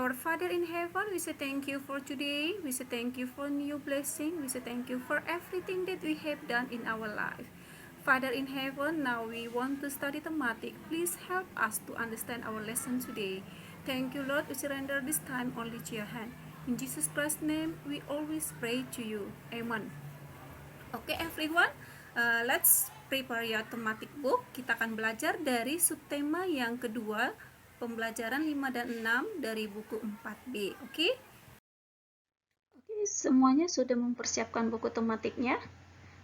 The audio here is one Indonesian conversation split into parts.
Our Father in heaven, we say thank you for today. We say thank you for new blessing. We say thank you for everything that we have done in our life. Father in heaven, now we want to study thematic. Please help us to understand our lesson today. Thank you, Lord. We surrender this time only to your hand. In Jesus Christ's name, we always pray to you. Amen. Okay, everyone, let's prepare your thematic book. Kita akan belajar dari subtema yang kedua, pembelajaran 5 dan 6 dari buku 4B. Oke, semuanya sudah mempersiapkan buku tematiknya.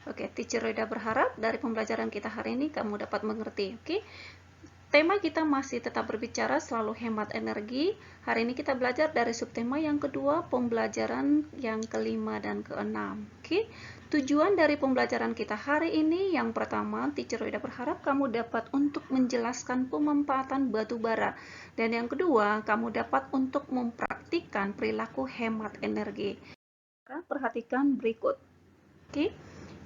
Oke, Teacher Reda berharap dari pembelajaran kita hari ini kamu dapat mengerti. Oke, tema kita masih tetap berbicara selalu hemat energi. Hari ini kita belajar dari subtema yang kedua, pembelajaran yang kelima dan keenam. Oke, tujuan dari pembelajaran kita hari ini yang pertama, Teacher Reda berharap kamu dapat untuk menjelaskan pemanfaatan batu bara. Dan yang kedua, kamu dapat untuk mempraktikkan perilaku hemat energi. Perhatikan berikut. Oke,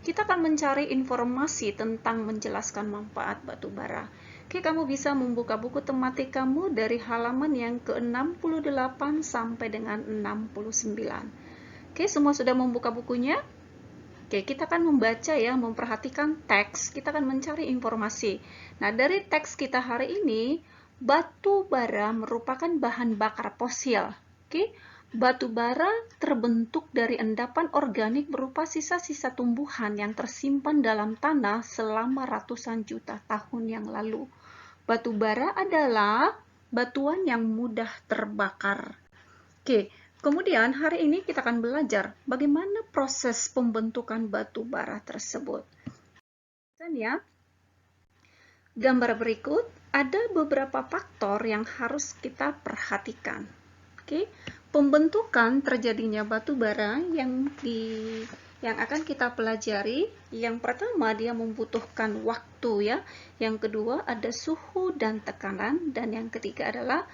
kita akan mencari informasi tentang menjelaskan manfaat batu bara. Oke, kamu bisa membuka buku tematik kamu dari halaman yang ke-68 sampai dengan 69. Oke, semua sudah membuka bukunya? Oke, kita akan membaca ya, memperhatikan teks, kita akan mencari informasi. Nah, dari teks kita hari ini, batu bara merupakan bahan bakar fosil. Oke, batu bara terbentuk dari endapan organik berupa sisa-sisa tumbuhan yang tersimpan dalam tanah selama ratusan juta tahun yang lalu. Batu bara adalah batuan yang mudah terbakar. Oke, kemudian hari ini kita akan belajar bagaimana proses pembentukan batu bara tersebut. Dan ya, gambar berikut ada beberapa faktor yang harus kita perhatikan. Oke, pembentukan terjadinya batu bara yang akan kita pelajari. Yang pertama, dia membutuhkan waktu ya. Yang kedua, ada suhu dan tekanan, dan yang ketiga adalah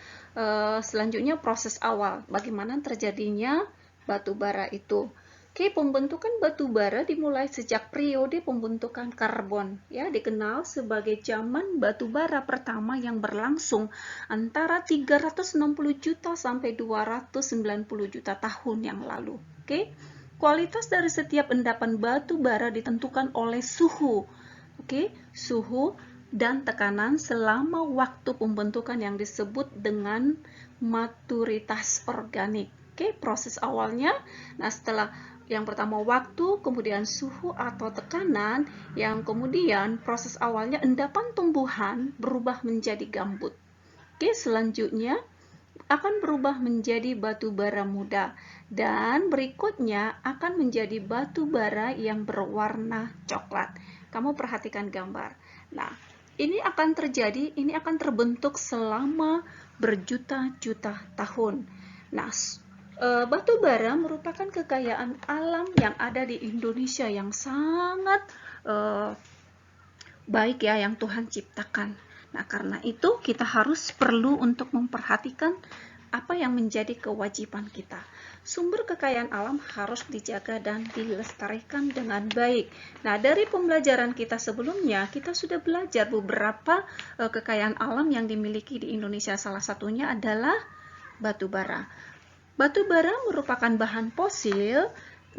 selanjutnya proses awal, bagaimana terjadinya batu bara itu. Oke, pembentukan batu bara dimulai sejak periode pembentukan karbon, ya, dikenal sebagai zaman batu bara pertama yang berlangsung antara 360 juta sampai 290 juta tahun yang lalu. Oke, kualitas dari setiap endapan batu bara ditentukan oleh suhu, oke, suhu dan tekanan selama waktu pembentukan yang disebut dengan maturitas organik. Oke, proses awalnya, nah setelah yang pertama waktu, kemudian suhu atau tekanan, yang kemudian proses awalnya endapan tumbuhan berubah menjadi gambut. Oke, selanjutnya akan berubah menjadi batu bara muda, dan berikutnya akan menjadi batu bara yang berwarna coklat. Kamu perhatikan gambar. Nah, ini akan terjadi, ini akan terbentuk selama berjuta-juta tahun. Nah, batu bara merupakan kekayaan alam yang ada di Indonesia yang sangat baik ya, yang Tuhan ciptakan. Nah, karena itu kita harus perlu untuk memperhatikan apa yang menjadi kewajiban kita. Sumber kekayaan alam harus dijaga dan dilestarikan dengan baik. Nah, dari pembelajaran kita sebelumnya, kita sudah belajar beberapa kekayaan alam yang dimiliki di Indonesia. Salah satunya adalah batu bara. Batu bara merupakan bahan fosil.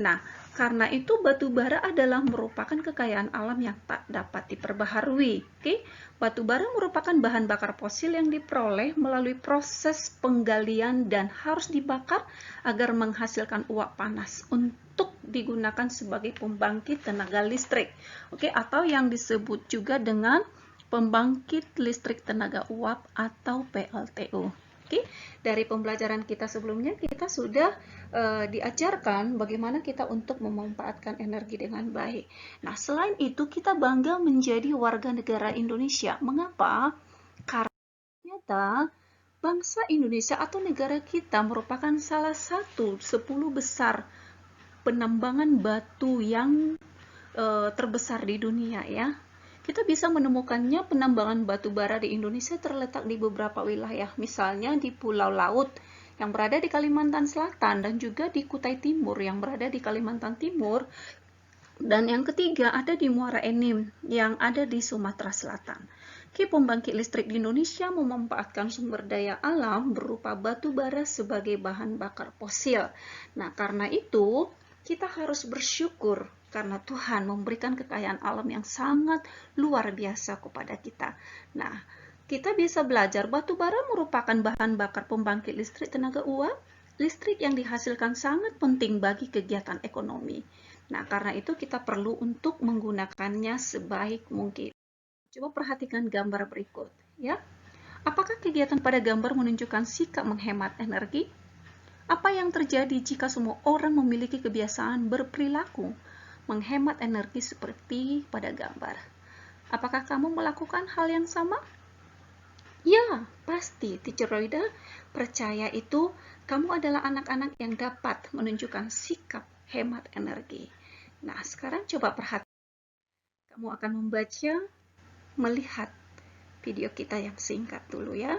Nah, karena itu batu bara adalah merupakan kekayaan alam yang tak dapat diperbaharui. Oke? Batu bara merupakan bahan bakar fosil yang diperoleh melalui proses penggalian dan harus dibakar agar menghasilkan uap panas untuk digunakan sebagai pembangkit tenaga listrik. Oke, atau yang disebut juga dengan pembangkit listrik tenaga uap atau PLTU. Oke, dari pembelajaran kita sebelumnya kita sudah diajarkan bagaimana kita untuk memanfaatkan energi dengan baik. Nah, selain itu kita bangga menjadi warga negara Indonesia. Mengapa? Karena ternyata bangsa Indonesia atau negara kita merupakan salah satu 10 besar penambangan batu yang terbesar di dunia ya. Kita bisa menemukannya penambangan batu bara di Indonesia terletak di beberapa wilayah, misalnya di Pulau Laut yang berada di Kalimantan Selatan dan juga di Kutai Timur yang berada di Kalimantan Timur, dan yang ketiga ada di Muara Enim yang ada di Sumatera Selatan. Pembangkit listrik di Indonesia memanfaatkan sumber daya alam berupa batu bara sebagai bahan bakar fosil. Nah, karena itu kita harus bersyukur karena Tuhan memberikan kekayaan alam yang sangat luar biasa kepada kita. Nah, kita bisa belajar batu bara merupakan bahan bakar pembangkit listrik tenaga uap. Listrik yang dihasilkan sangat penting bagi kegiatan ekonomi. Nah, karena itu kita perlu untuk menggunakannya sebaik mungkin. Coba perhatikan gambar berikut, ya. Apakah kegiatan pada gambar menunjukkan sikap menghemat energi? Apa yang terjadi jika semua orang memiliki kebiasaan berperilaku menghemat energi seperti pada gambar? Apakah kamu melakukan hal yang sama? Ya, pasti. Teacher Roida percaya itu kamu adalah anak-anak yang dapat menunjukkan sikap hemat energi. Nah, sekarang coba perhatikan. Kamu akan membaca, melihat video kita yang singkat dulu ya.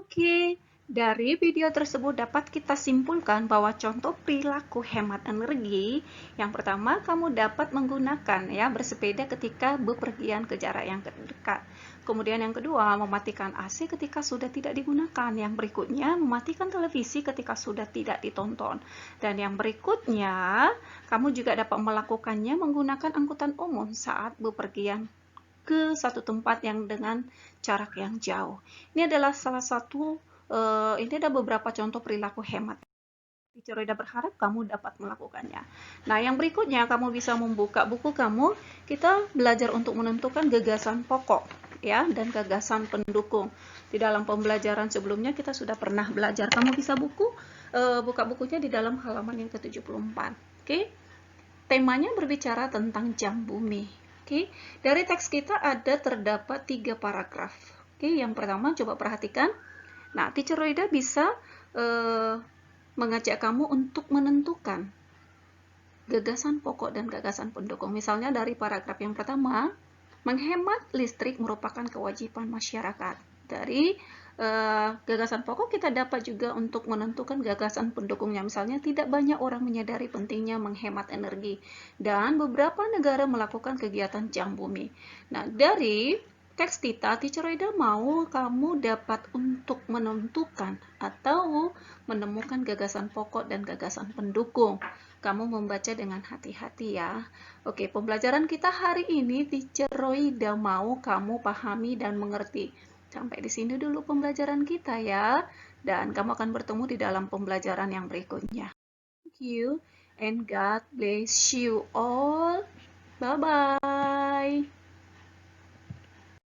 Oke, dari video tersebut dapat kita simpulkan bahwa contoh perilaku hemat energi, yang pertama kamu dapat menggunakan ya bersepeda ketika bepergian ke jarak yang dekat. Kemudian yang kedua, mematikan AC ketika sudah tidak digunakan. Yang berikutnya, mematikan televisi ketika sudah tidak ditonton. Dan yang berikutnya, kamu juga dapat melakukannya menggunakan angkutan umum saat bepergian ke satu tempat yang dengan jarak yang jauh. Ini adalah salah satu, ini ada beberapa contoh perilaku hemat. Teacher Roida berharap kamu dapat melakukannya. Nah, yang berikutnya kamu bisa membuka buku kamu. Kita belajar untuk menentukan gagasan pokok ya dan gagasan pendukung. Di dalam pembelajaran sebelumnya kita sudah pernah belajar. Kamu bisa buka bukunya di dalam halaman yang ke-74. Oke. Temanya berbicara tentang jam bumi. Oke, dari teks kita terdapat 3 paragraf. Oke, yang pertama coba perhatikan. Nah, Teacher Roida bisa mengajak kamu untuk menentukan gagasan pokok dan gagasan pendukung. Misalnya dari paragraf yang pertama, menghemat listrik merupakan kewajiban masyarakat. Dari gagasan pokok kita dapat juga untuk menentukan gagasan pendukungnya. Misalnya tidak banyak orang menyadari pentingnya menghemat energi dan beberapa negara melakukan kegiatan jam bumi. Nah, dari teks kita, Teacher Roida mau kamu dapat untuk menentukan atau menemukan gagasan pokok dan gagasan pendukung. Kamu membaca dengan hati-hati ya. Oke, pembelajaran kita hari ini Teacher Roida mau kamu pahami dan mengerti. Sampai di sini dulu pembelajaran kita ya. Dan kamu akan bertemu di dalam pembelajaran yang berikutnya. Thank you and God bless you all. Bye-bye.